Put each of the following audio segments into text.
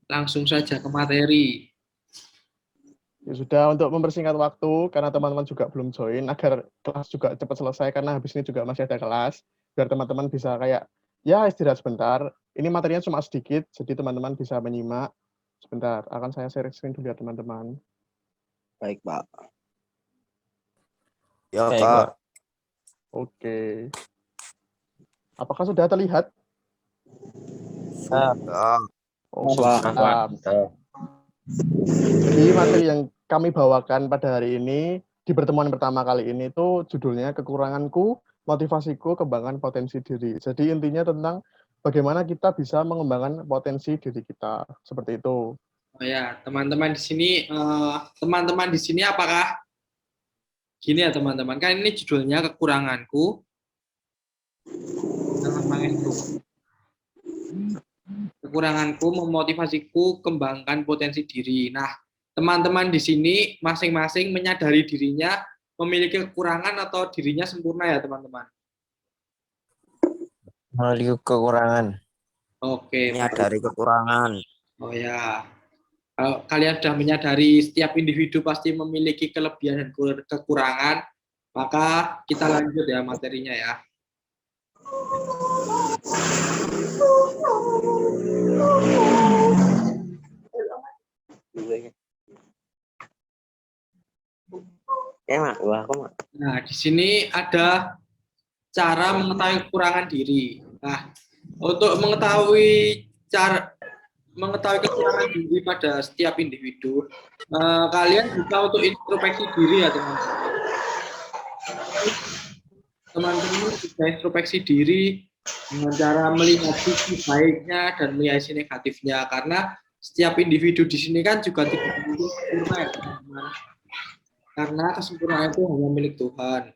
langsung saja ke materi. Ya sudah, untuk mempersingkat waktu, karena teman-teman juga belum join, agar kelas juga cepat selesai, karena habis ini juga masih ada kelas, biar teman-teman bisa kayak, ya istirahat sebentar. Ini materinya cuma sedikit, jadi teman-teman bisa menyimak. Sebentar, akan saya share screen dulu ya teman-teman. Baik, Pak. Ya, Baik, Kak. Pak. Oke. Apakah sudah terlihat? Sudah. Oke, Pak. siap. Jadi materi yang kami bawakan pada hari ini, di pertemuan pertama kali ini itu judulnya Kekuranganku, Motivasiku, Kembangkan Potensi Diri. Jadi intinya tentang bagaimana kita bisa mengembangkan potensi diri kita. Seperti itu. Oh ya, teman-teman di sini apakah gini ya teman-teman? Kan ini judulnya kekuranganku. Kekuranganku memotivasiku kembangkan potensi diri. Nah, teman-teman di sini masing-masing menyadari dirinya memiliki kekurangan atau dirinya sempurna ya teman-teman. Memiliki kekurangan. Oke, Menyadari kekurangan. oh ya. Kalau kalian sudah menyadari setiap individu pasti memiliki kelebihan dan kekurangan, maka kita lanjut ya materinya ya. Nah, di sini ada cara mengetahui kekurangan diri. Nah, untuk mengetahui kekurangan diri pada setiap individu, kalian bisa untuk introspeksi diri ya teman-teman. Teman-teman bisa introspeksi diri dengan cara melihat sisi baiknya dan melihat sisi negatifnya, karena setiap individu di sini kan juga tidak mungkin sempurna ya teman-teman, karena kesempurnaan itu hanya milik Tuhan.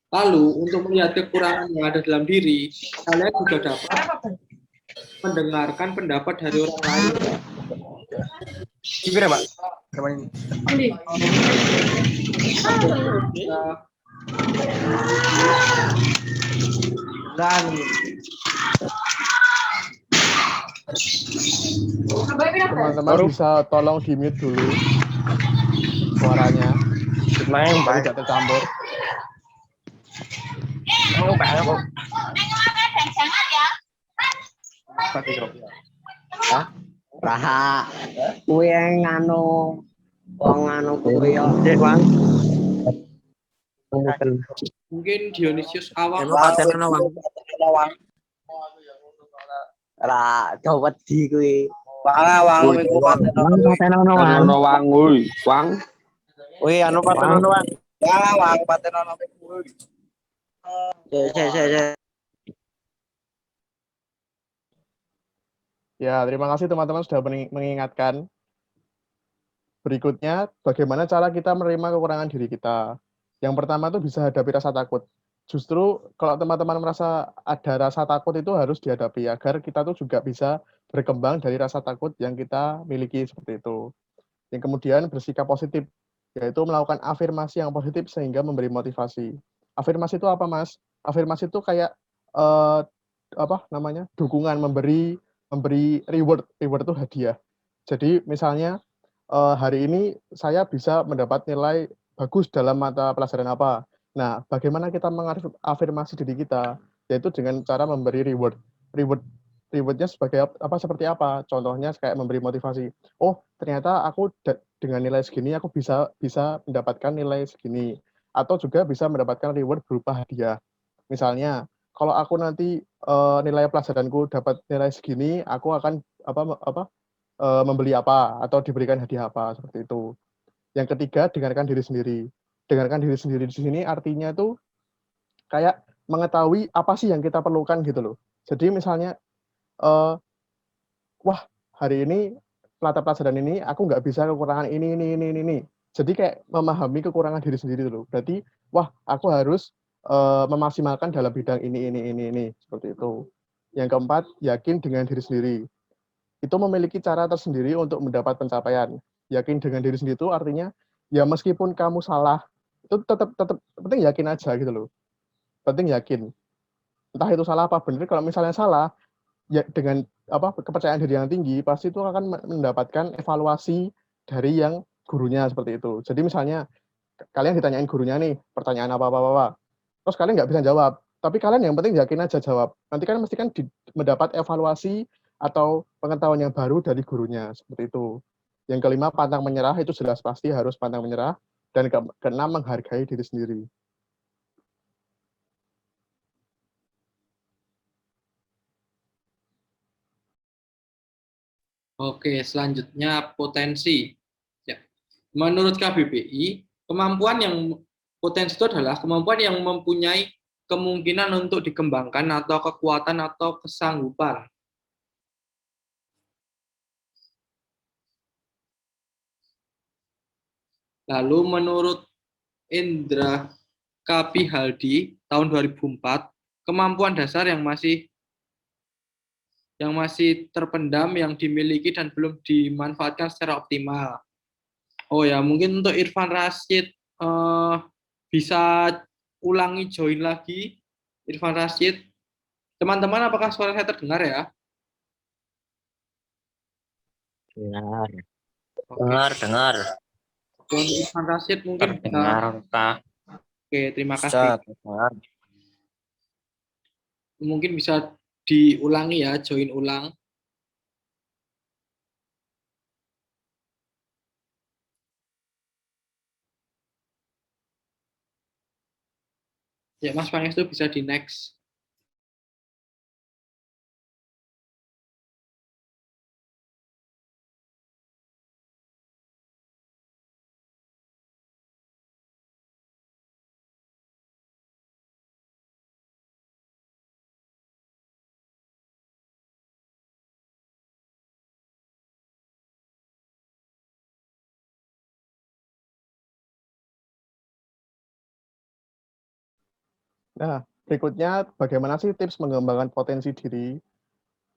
Lalu untuk melihat kekurangan yang ada dalam diri, kalian juga dapat mendengarkan pendapat dari orang lain. Gimana, Pak? Teman-teman bisa tolong di-mute dulu suaranya, Main, biar Pak. tidak tercampur. Raha. Kuwi nganu wong anu kuwi yo. Bang. Mungkin Dionysius awal. Ra wedi kuwi. Wang patenono wang. Wang. Wih, anu patenono wang. Wang patenono kuwi. Ya, terima kasih teman-teman sudah mengingatkan. Berikutnya, bagaimana cara kita menerima kekurangan diri kita. Yang pertama itu bisa hadapi rasa takut. Justru kalau teman-teman merasa ada rasa takut itu harus dihadapi agar kita tuh juga bisa berkembang dari rasa takut yang kita miliki seperti itu. Yang kemudian bersikap positif, yaitu melakukan afirmasi yang positif sehingga memberi motivasi. Afirmasi itu apa, Mas? Afirmasi itu kayak dukungan, memberi reward itu hadiah. Jadi misalnya hari ini saya bisa mendapat nilai bagus dalam mata pelajaran apa. Nah, bagaimana kita mengafirmasi diri kita? Yaitu dengan cara memberi reward. Rewardnya seperti apa? Contohnya kayak memberi motivasi. Oh, ternyata aku dengan nilai segini aku bisa mendapatkan nilai segini. Atau juga bisa mendapatkan reward berupa hadiah. Misalnya, kalau aku nanti nilai pelajaranku dapat nilai segini, aku akan membeli apa atau diberikan hadiah apa seperti itu. Yang ketiga, dengarkan diri sendiri. Dengarkan diri sendiri di sini artinya itu kayak mengetahui apa sih yang kita perlukan gitu loh. Jadi misalnya, wah hari ini mata pelajaran ini aku nggak bisa kekurangan ini. Jadi kayak memahami kekurangan diri sendiri dulu. Berarti, wah aku harus memaksimalkan dalam bidang ini seperti itu. Yang keempat, yakin dengan diri sendiri. Itu memiliki cara tersendiri untuk mendapat pencapaian. Yakin dengan diri sendiri itu artinya ya meskipun kamu salah, itu tetap penting yakin aja gitu loh. Penting yakin. Entah itu salah apa benar, kalau misalnya salah, ya dengan kepercayaan diri yang tinggi pasti itu akan mendapatkan evaluasi dari yang gurunya seperti itu. Jadi misalnya kalian ditanyain gurunya nih pertanyaan apa, terus kalian nggak bisa jawab, tapi kalian yang penting yakin aja jawab. Nanti kan mesti kan mendapat evaluasi atau pengetahuan yang baru dari gurunya seperti itu. Yang kelima, pantang menyerah, itu jelas pasti harus pantang menyerah. Dan keenam, menghargai diri sendiri. Oke, selanjutnya potensi. Ya. Menurut KBBI, kemampuan yang potensi itu adalah kemampuan yang mempunyai kemungkinan untuk dikembangkan atau kekuatan atau kesanggupan. Lalu menurut Indra Kapihaldi tahun 2004, kemampuan dasar yang masih terpendam, yang dimiliki dan belum dimanfaatkan secara optimal. Oh ya, mungkin untuk Irfan Rashid bisa ulangi join lagi. Irfan Rashid. Teman-teman, apakah suara saya terdengar ya? Dengar. Oke. Dengar. Untuk Irfan Rashid mungkin Terdengar, bisa. Kak. Oke, terima Bisa, kasih. dengar. Mungkin bisa diulangi ya, join ulang. Ya, Mas Pangestu bisa di next. Nah, berikutnya bagaimana sih tips mengembangkan potensi diri?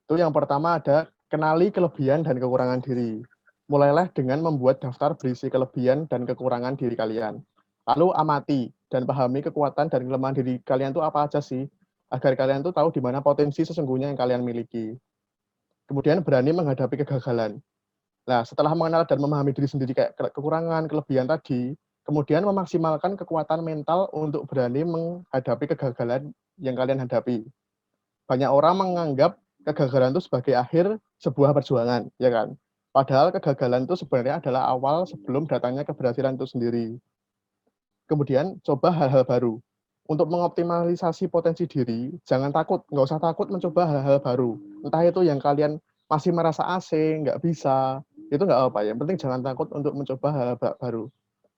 Itu yang pertama ada kenali kelebihan dan kekurangan diri. Mulailah dengan membuat daftar berisi kelebihan dan kekurangan diri kalian. Lalu amati dan pahami kekuatan dan kelemahan diri kalian itu apa aja sih, agar kalian tuh tahu di mana potensi sesungguhnya yang kalian miliki. Kemudian berani menghadapi kegagalan. Nah, setelah mengenal dan memahami diri sendiri kayak kekurangan, kelebihan tadi, kemudian memaksimalkan kekuatan mental untuk berani menghadapi kegagalan yang kalian hadapi. Banyak orang menganggap kegagalan itu sebagai akhir sebuah perjuangan, ya kan? Padahal kegagalan itu sebenarnya adalah awal sebelum datangnya keberhasilan itu sendiri. Kemudian coba hal-hal baru. Untuk mengoptimalisasi potensi diri, jangan takut, nggak usah takut mencoba hal-hal baru. Entah itu yang kalian masih merasa asing, nggak bisa, itu nggak apa-apa. Yang penting jangan takut untuk mencoba hal-hal baru.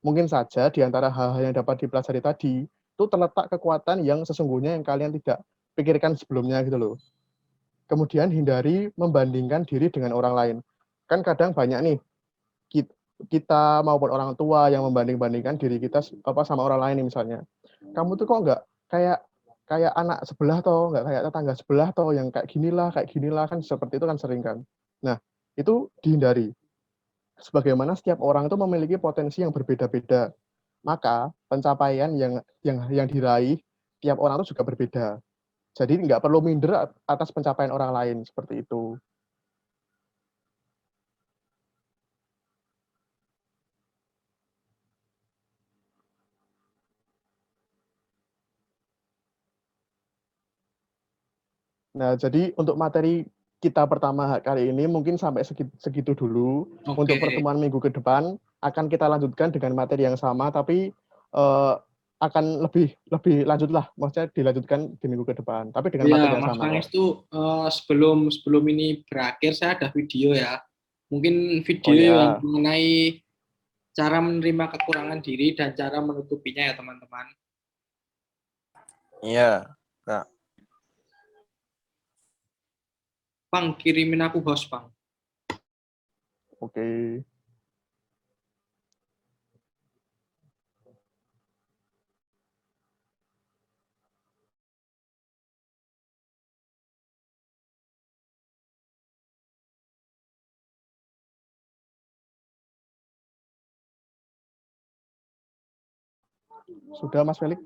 Mungkin saja di antara hal-hal yang dapat dipelajari tadi, itu terletak kekuatan yang sesungguhnya yang kalian tidak pikirkan sebelumnya gitu loh. Kemudian hindari membandingkan diri dengan orang lain. Kan kadang banyak nih, kita maupun orang tua yang membanding-bandingkan diri kita sama orang lain nih misalnya. Kamu tuh kok nggak kayak kayak anak sebelah toh, nggak kayak tetangga sebelah toh, yang kayak ginilah kan seperti itu kan sering kan. Nah, itu dihindari. Sebagaimana setiap orang itu memiliki potensi yang berbeda-beda, maka pencapaian yang diraih tiap orang itu juga berbeda. Jadi nggak perlu minder atas pencapaian orang lain seperti itu. Nah, jadi untuk materi kita pertama kali ini mungkin sampai segitu dulu. Oke. Untuk pertemuan minggu ke depan akan kita lanjutkan dengan materi yang sama, tapi akan lebih lanjut lah, maksudnya dilanjutkan di minggu ke depan, tapi dengan materi Ya, yang Mas sama kok. Pangestu, sebelum ini berakhir, saya ada video ya. Mungkin Oh video yang ya, mengenai cara menerima kekurangan diri dan cara menutupinya ya teman-teman. Iya, Kak. Bang, kirimin aku host, Bang. oke. Sudah Mas Felix?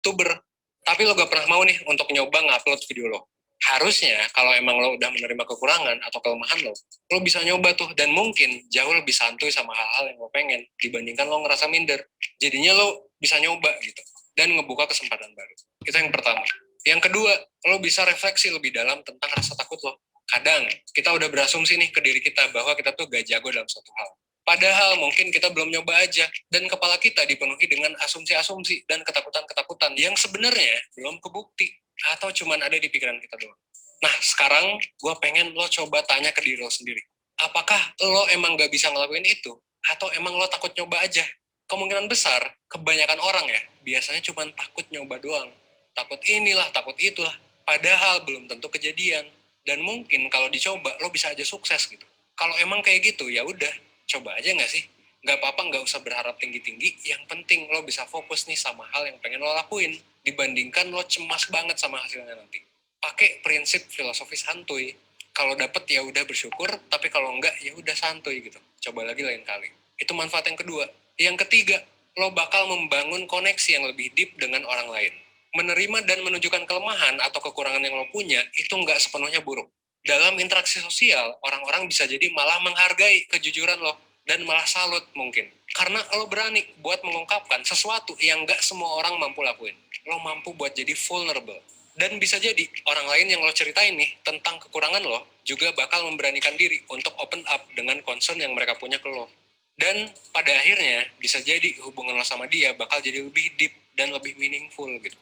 YouTuber, tapi lo gak pernah mau nih untuk nyoba ngupload video lo. Harusnya kalau emang lo udah menerima kekurangan atau kelemahan lo bisa nyoba tuh, dan mungkin jauh lebih santuy sama hal-hal yang lo pengen dibandingkan lo ngerasa minder. Jadinya lo bisa nyoba gitu dan ngebuka kesempatan baru. Itu yang pertama. Yang kedua, lo bisa refleksi lebih dalam tentang rasa takut lo. Kadang kita udah berasumsi nih ke diri kita bahwa kita tuh gak jago dalam suatu hal. Padahal mungkin kita belum nyoba aja, dan kepala kita dipenuhi dengan asumsi-asumsi dan ketakutan-ketakutan yang sebenarnya belum kebukti atau cuman ada di pikiran kita doang. Nah, sekarang gue pengen lo coba tanya ke diri lo sendiri. Apakah lo emang gak bisa ngelakuin itu? Atau emang lo takut nyoba aja? Kemungkinan besar, kebanyakan orang ya, biasanya cuman takut nyoba doang. Takut inilah, takut itulah. Padahal belum tentu kejadian. Dan mungkin kalau dicoba, lo bisa aja sukses gitu. Kalau emang kayak gitu, ya udah, coba aja nggak sih? Nggak apa-apa, nggak usah berharap tinggi-tinggi. Yang penting lo bisa fokus nih sama hal yang pengen lo lakuin, dibandingkan lo cemas banget sama hasilnya nanti. Pakai prinsip filosofi santuy. Kalau dapet ya udah bersyukur, tapi kalau enggak ya udah santuy gitu. Coba lagi lain kali. Itu manfaat yang kedua. Yang ketiga, lo bakal membangun koneksi yang lebih deep dengan orang lain. Menerima dan menunjukkan kelemahan atau kekurangan yang lo punya itu nggak sepenuhnya buruk. Dalam interaksi sosial, orang-orang bisa jadi malah menghargai kejujuran lo dan malah salut mungkin. Karena lo berani buat mengungkapkan sesuatu yang nggak semua orang mampu lakuin. Lo mampu buat jadi vulnerable. Dan bisa jadi orang lain yang lo ceritain nih tentang kekurangan lo juga bakal memberanikan diri untuk open up dengan concern yang mereka punya ke lo. Dan pada akhirnya bisa jadi hubungan lo sama dia bakal jadi lebih deep dan lebih meaningful gitu.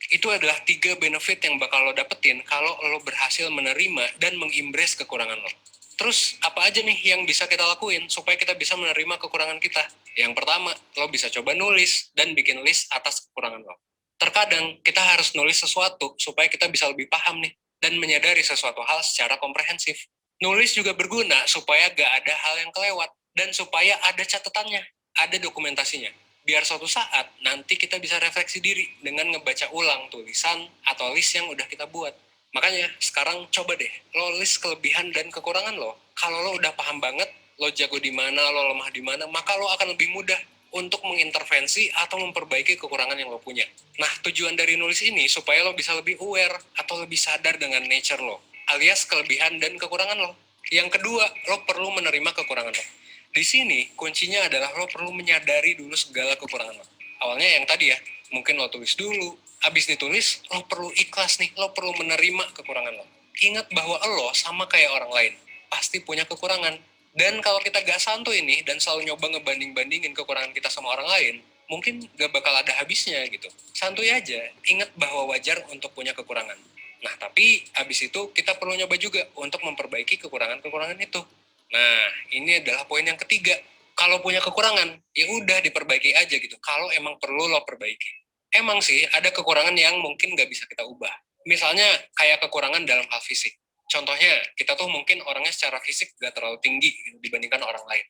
Itu adalah 3 benefit yang bakal lo dapetin kalau lo berhasil menerima dan mengimbres kekurangan lo. Terus apa aja nih yang bisa kita lakuin supaya kita bisa menerima kekurangan kita? Yang pertama, lo bisa coba nulis dan bikin list atas kekurangan lo. Terkadang kita harus nulis sesuatu supaya kita bisa lebih paham nih dan menyadari sesuatu hal secara komprehensif. Nulis juga berguna supaya gak ada hal yang kelewat dan supaya ada catatannya, ada dokumentasinya. Biar suatu saat nanti kita bisa refleksi diri dengan ngebaca ulang tulisan atau list yang udah kita buat. Makanya sekarang coba deh, lo list kelebihan dan kekurangan lo. Kalau lo udah paham banget, lo jago di mana, lo lemah di mana, maka lo akan lebih mudah untuk mengintervensi atau memperbaiki kekurangan yang lo punya. Nah, tujuan dari nulis ini supaya lo bisa lebih aware atau lebih sadar dengan nature lo, alias kelebihan dan kekurangan lo. Yang kedua, lo perlu menerima kekurangan lo. Di sini, kuncinya adalah lo perlu menyadari dulu segala kekurangan lo. Awalnya yang tadi ya, mungkin lo tulis dulu, abis ditulis, lo perlu ikhlas nih, lo perlu menerima kekurangan lo. Ingat bahwa lo sama kayak orang lain, pasti punya kekurangan. Dan kalau kita gak santuy nih, dan selalu nyoba ngebanding-bandingin kekurangan kita sama orang lain, mungkin gak bakal ada habisnya gitu. Santuy aja, ingat bahwa wajar untuk punya kekurangan. Nah, tapi abis itu kita perlu nyoba juga untuk memperbaiki kekurangan-kekurangan itu. Nah, ini adalah poin yang ketiga. Kalau punya kekurangan, ya udah diperbaiki aja gitu. Kalau emang perlu lo perbaiki. Emang sih ada kekurangan yang mungkin nggak bisa kita ubah. Misalnya kayak kekurangan dalam hal fisik. Contohnya, kita tuh mungkin orangnya secara fisik nggak terlalu tinggi gitu, dibandingkan orang lain.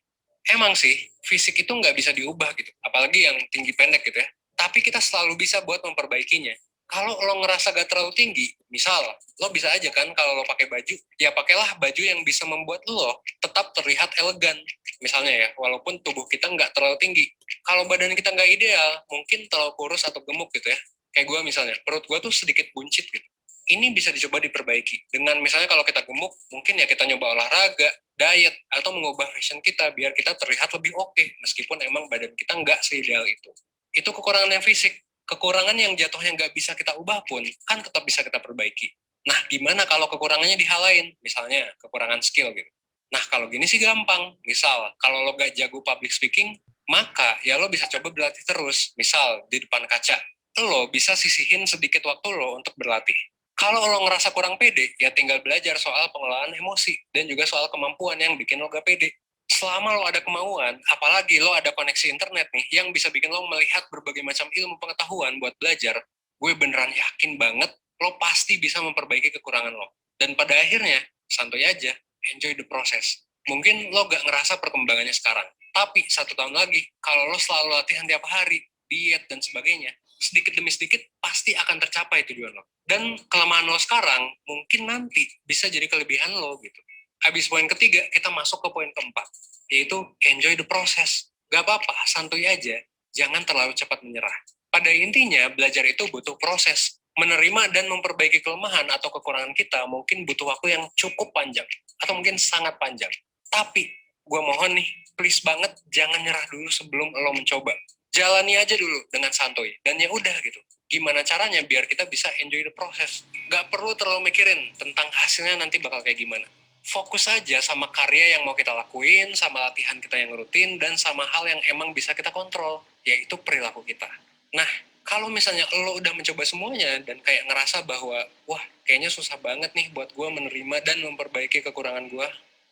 Emang sih, fisik itu nggak bisa diubah gitu. Apalagi yang tinggi pendek gitu ya. Tapi kita selalu bisa buat memperbaikinya. Kalau lo ngerasa gak terlalu tinggi, misal, lo bisa aja kan kalau lo pakai baju, ya pakailah baju yang bisa membuat lo tetap terlihat elegan. Misalnya ya, walaupun tubuh kita nggak terlalu tinggi. Kalau badan kita nggak ideal, mungkin terlalu kurus atau gemuk gitu ya. Kayak gue misalnya, perut gue tuh sedikit buncit gitu. Ini bisa dicoba diperbaiki. Dengan misalnya kalau kita gemuk, mungkin ya kita nyoba olahraga, diet, atau mengubah fashion kita biar kita terlihat lebih oke, meskipun emang badan kita nggak seideal itu. Itu kekurangan yang fisik. Kekurangan yang jatuhnya nggak bisa kita ubah pun, kan tetap bisa kita perbaiki. Nah, gimana kalau kekurangannya di hal lain? Misalnya, kekurangan skill gitu. Nah, kalau gini sih gampang. Misal, kalau lo gak jago public speaking, maka ya lo bisa coba berlatih terus. Misal, di depan kaca. Lo bisa sisihin sedikit waktu lo untuk berlatih. Kalau lo ngerasa kurang pede, ya tinggal belajar soal pengelolaan emosi dan juga soal kemampuan yang bikin lo gak pede. Selama lo ada kemauan, apalagi lo ada koneksi internet nih, yang bisa bikin lo melihat berbagai macam ilmu pengetahuan buat belajar, gue beneran yakin banget lo pasti bisa memperbaiki kekurangan lo. Dan pada akhirnya, santuy aja, enjoy the process. Mungkin lo gak ngerasa perkembangannya sekarang, tapi 1 tahun lagi, kalau lo selalu latihan tiap hari, diet dan sebagainya, sedikit demi sedikit pasti akan tercapai tujuan lo. Dan kelemahan lo sekarang, mungkin nanti bisa jadi kelebihan lo gitu. Habis poin ketiga, kita masuk ke poin keempat, yaitu enjoy the process. Gak apa-apa, santuy aja, jangan terlalu cepat menyerah. Pada intinya, belajar itu butuh proses. Menerima dan memperbaiki kelemahan atau kekurangan kita mungkin butuh waktu yang cukup panjang, atau mungkin sangat panjang. Tapi, gue mohon nih, please banget, jangan nyerah dulu sebelum lo mencoba. Jalani aja dulu dengan santuy, dan ya udah gitu. Gimana caranya biar kita bisa enjoy the process. Gak perlu terlalu mikirin tentang hasilnya nanti bakal kayak gimana. Fokus aja sama karya yang mau kita lakuin, sama latihan kita yang rutin, dan sama hal yang emang bisa kita kontrol, yaitu perilaku kita. Nah, kalau misalnya lo udah mencoba semuanya dan kayak ngerasa bahwa, wah, kayaknya susah banget nih buat gue menerima dan memperbaiki kekurangan gue,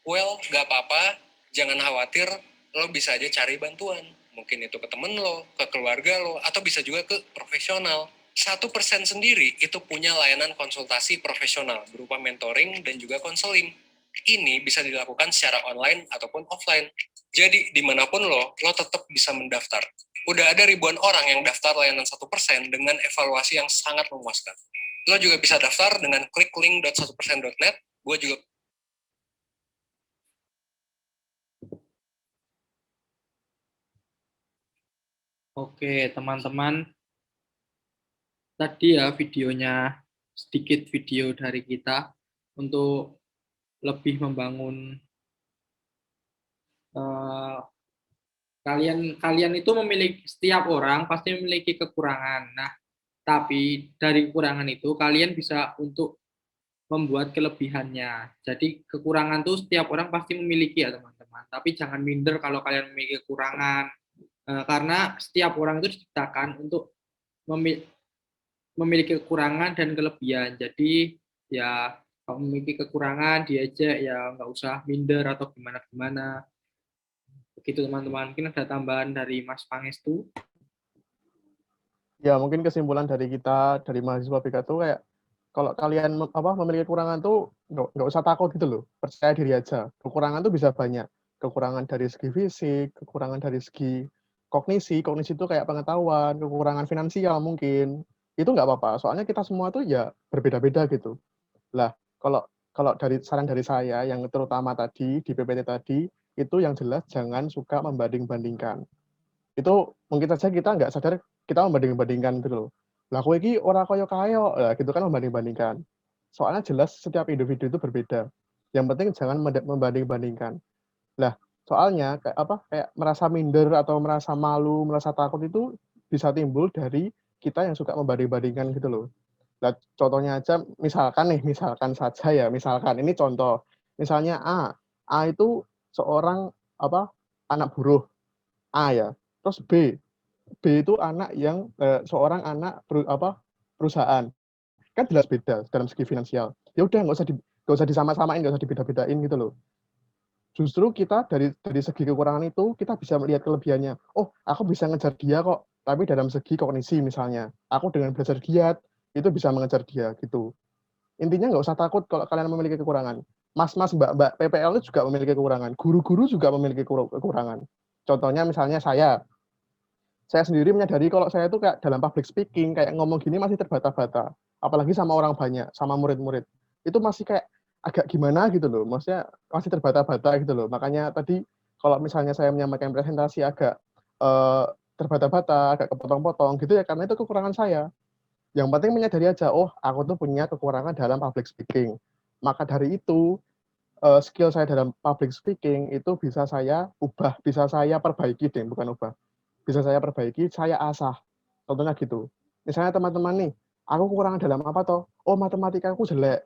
well, gak apa-apa, jangan khawatir, lo bisa aja cari bantuan. Mungkin itu ke temen lo, ke keluarga lo, atau bisa juga ke profesional. 1% sendiri itu punya layanan konsultasi profesional berupa mentoring dan juga konseling. Ini bisa dilakukan secara online ataupun offline. Jadi, dimanapun lo tetap bisa mendaftar. Udah ada ribuan orang yang daftar layanan 1% dengan evaluasi yang sangat memuaskan. Lo juga bisa daftar dengan klik link.1persen.net. Gue juga Oke, teman-teman, tadi ya videonya, sedikit video dari kita untuk lebih membangun kalian itu memiliki, setiap orang pasti memiliki kekurangan. Nah, tapi dari kekurangan itu kalian bisa untuk membuat kelebihannya. Jadi kekurangan itu setiap orang pasti memiliki ya teman-teman. Tapi jangan minder kalau kalian memiliki kekurangan. Karena setiap orang itu diciptakan untuk memiliki kekurangan dan kelebihan. Jadi ya kalau memiliki kekurangan diajak ya nggak usah minder atau gimana-gimana. Begitu teman-teman. Mungkin ada tambahan dari Mas Pangestu. Ya, mungkin kesimpulan dari kita, dari mahasiswa BK tuh kayak, kalau kalian memiliki kekurangan tuh nggak usah takut gitu loh, percaya diri aja. Kekurangan tuh bisa banyak. Kekurangan dari segi fisik, kekurangan dari segi kognisi itu kayak pengetahuan, kekurangan finansial mungkin. Itu nggak apa-apa, soalnya kita semua tuh ya berbeda-beda gitu. Lah, kalau kalau dari saran dari saya yang terutama tadi di PPT tadi, itu yang jelas jangan suka membanding-bandingkan. Itu mungkin saja kita nggak sadar kita membanding-bandingkan gitu loh. Lah kowe iki ora kaya-kaya, lah gitu kan membanding-bandingkan. Soalnya jelas setiap individu itu berbeda. Yang penting jangan membanding-bandingkan. Lah, soalnya kayak merasa minder atau merasa malu, merasa takut itu bisa timbul dari kita yang suka membanding-bandingkan gitu loh. Lah, contohnya aja misalkan saja ya, misalkan ini contoh. Misalnya A itu seorang anak buruh A ya. Terus B itu anak yang seorang anak perusahaan. Kan jelas beda dalam segi finansial. Ya udah nggak usah disama-samain, nggak usah dibeda-bedain gitu loh. Justru kita dari segi kekurangan itu kita bisa melihat kelebihannya. Oh, aku bisa ngejar dia kok. Tapi dalam segi kognisi misalnya, aku dengan belajar giat itu bisa mengejar dia gitu. Intinya nggak usah takut kalau kalian memiliki kekurangan. Mas-mas, mbak-mbak PPL itu juga memiliki kekurangan. Guru-guru juga memiliki kekurangan. Contohnya misalnya saya sendiri menyadari kalau saya itu kayak dalam public speaking, kayak ngomong gini masih terbata-bata. Apalagi sama orang banyak, sama murid-murid. Itu masih kayak agak gimana gitu loh. Maksudnya masih terbata-bata gitu loh. Makanya tadi kalau misalnya saya menyampaikan presentasi agak terbata-bata, agak kepotong-potong gitu ya, karena itu kekurangan saya. Yang penting menyadari aja, oh aku tuh punya kekurangan dalam public speaking. Maka dari itu, skill saya dalam public speaking itu bisa saya ubah, bisa saya perbaiki deh, bukan ubah. Bisa saya perbaiki, saya asah. Contohnya gitu. Misalnya teman-teman nih, aku kekurangan dalam apa toh? Oh, matematika aku jelek.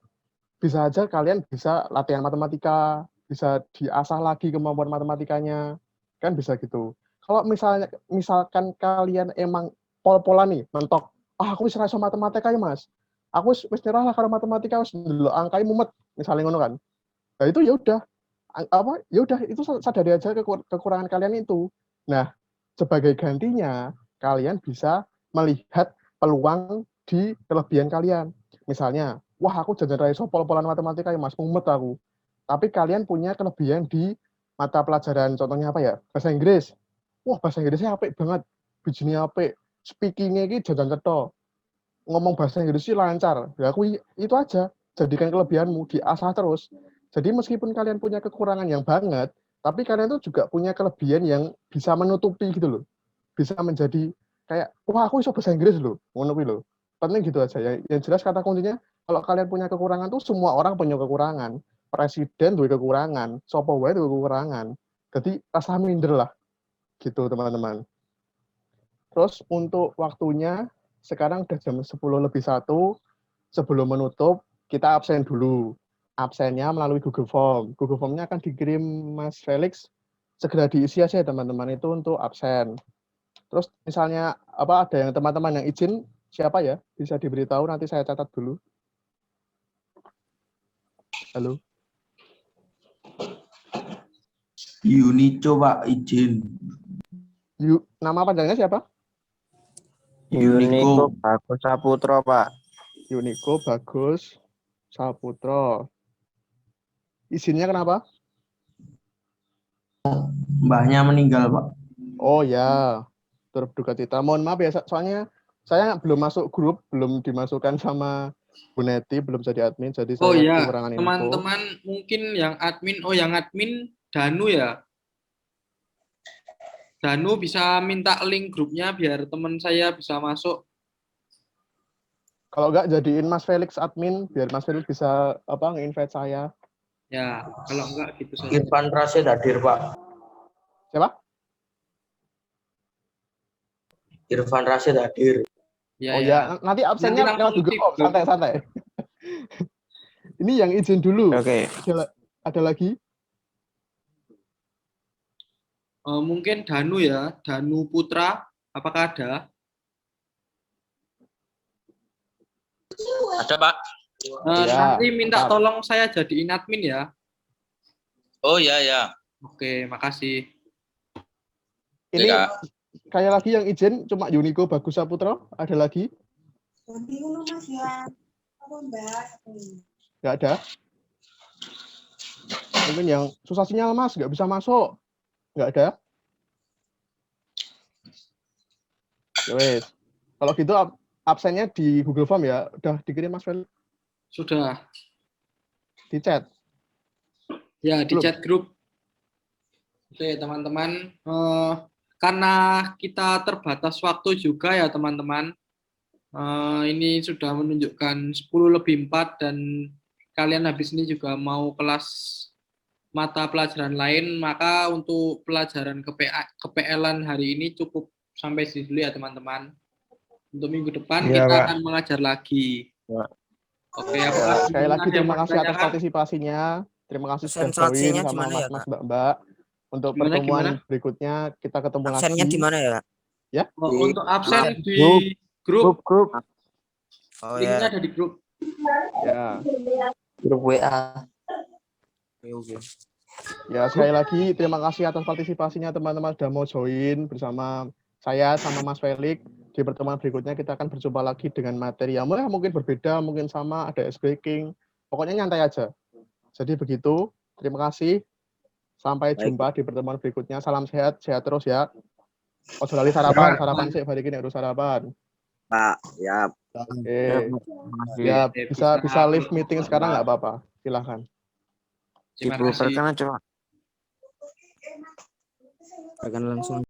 Bisa aja kalian bisa latihan matematika, bisa diasah lagi kemampuan matematikanya. Kan bisa gitu. Kalau misalkan kalian emang pol-polan nih, mentok, aku bisa rasa matematika ya mas. Aku wis nyerah lah karena matematika, wis ndelok angkanya mumet, misalnya ngono kan. Nah itu ya udah, ya udah itu sadari aja kekurangan kalian itu. Nah, sebagai gantinya, kalian bisa melihat peluang di kelebihan kalian. Misalnya, wah aku jajan raiso pol-polan matematika ya mas, mumet aku. Tapi kalian punya kelebihan di mata pelajaran, contohnya apa ya? Bahasa Inggris. Wah bahasa Inggrisnya apik banget, bijinya apik, speakingnya ini jajan cetha. Ngomong bahasa Inggris sih lancar. Ya aku itu aja, jadikan kelebihanmu, diasah terus. Jadi meskipun kalian punya kekurangan yang banget, tapi kalian tuh juga punya kelebihan yang bisa menutupi gitu loh. Bisa menjadi kayak wah aku iso bahasa Inggris loh, ngono kuwi lho. Penting gitu aja ya. Yang jelas kata kuncinya kalau kalian punya kekurangan tuh semua orang punya kekurangan. Presiden duwe kekurangan, sapa wae duwe kekurangan. Jadi rasa minder lah gitu teman-teman. Terus untuk waktunya sekarang udah jam 10:01. Sebelum menutup kita absen dulu. Absennya melalui Google Form. Google Form-nya akan dikirim Mas Felix. Segera diisi aja ya teman-teman itu untuk absen. Terus misalnya apa ada yang teman-teman yang izin siapa ya? Bisa diberitahu nanti saya catat dulu. Halo. Yunico Pak izin. Nama panjangnya siapa? Yuniko Bagus Saputra, Pak. Yuniko Bagus Saputra. Izinnya kenapa? Mbahnya meninggal, Pak. Oh ya, turut duka cita. Mohon maaf ya, soalnya saya belum masuk grup, belum dimasukkan sama Bu Neti, belum jadi admin, jadi Oh saya ya, kekurangan info. teman-teman mungkin yang admin Danu ya. Danu bisa minta link grupnya biar teman saya bisa masuk. Kalau enggak jadiin Mas Felix admin, biar Mas Felix bisa nge-invite saya. Ya, kalau enggak gitu saja. Irfan Rashid hadir, Pak. Siapa? Irfan Rashid hadir. Ya, Oh ya. ya, nanti absennya Nanti lewat langsung Google Form, santai-santai. Ini yang izin dulu. Oke. Ada lagi? Mungkin Danu ya, Danu Putra, apakah ada? Ada, Pak. Ya, Nanti minta mantap. tolong saya jadiin admin ya. Oh ya. Oke, makasih. Ini Ya, Kak. kayak lagi yang izin cuma Yuniko Bagus Saputra, ada lagi? Nggak ada. Mungkin yang susah sinyal Mas, nggak bisa masuk. Nggak ada. Ya wes. Kalau gitu absennya di Google Form ya. Udah dikirim Mas Fel Sudah. di chat. Ya, di Belum? chat grup. Oke, teman-teman. Karena kita terbatas waktu juga ya, teman-teman. Ini sudah menunjukkan 10:04 dan kalian habis ini juga mau kelas mata pelajaran lain, maka untuk pelajaran KPL-an hari ini cukup sampai sini dulu ya, teman-teman. Untuk minggu depan Iya, kita Pak. akan mengajar lagi. Ya. Oke, Ya, apakah sekali lagi ada yang terima mau kasih atas ditanyakan? partisipasinya. Terima kasih sudah Absensinya join sama gimana ya, mas-mas mbak-mbak. Untuk Gimana, pertemuan gimana? berikutnya kita ketemu Absennya lagi. di mana ya? Ya. Untuk absen di Grup. grup, Oh linknya ya, ada di grup. Ya. grup WA. Oke. Ya, sekali lagi terima kasih atas partisipasinya teman-teman sudah mau join bersama saya sama Mas Felix. Di pertemuan berikutnya kita akan berjumpa lagi dengan materi yang mungkin berbeda, mungkin sama, ada ice breaking. Pokoknya nyantai aja. Jadi begitu. Terima kasih. Sampai jumpa di pertemuan berikutnya. Salam sehat, sehat terus ya. Ojo lali sarapan sih balik ini harus sarapan. Pak, ya. Oke. Ya, bisa live meeting sekarang nggak apa-apa. Silahkan. Terima kasih. Dibubarkan aja, Pak. Akan langsung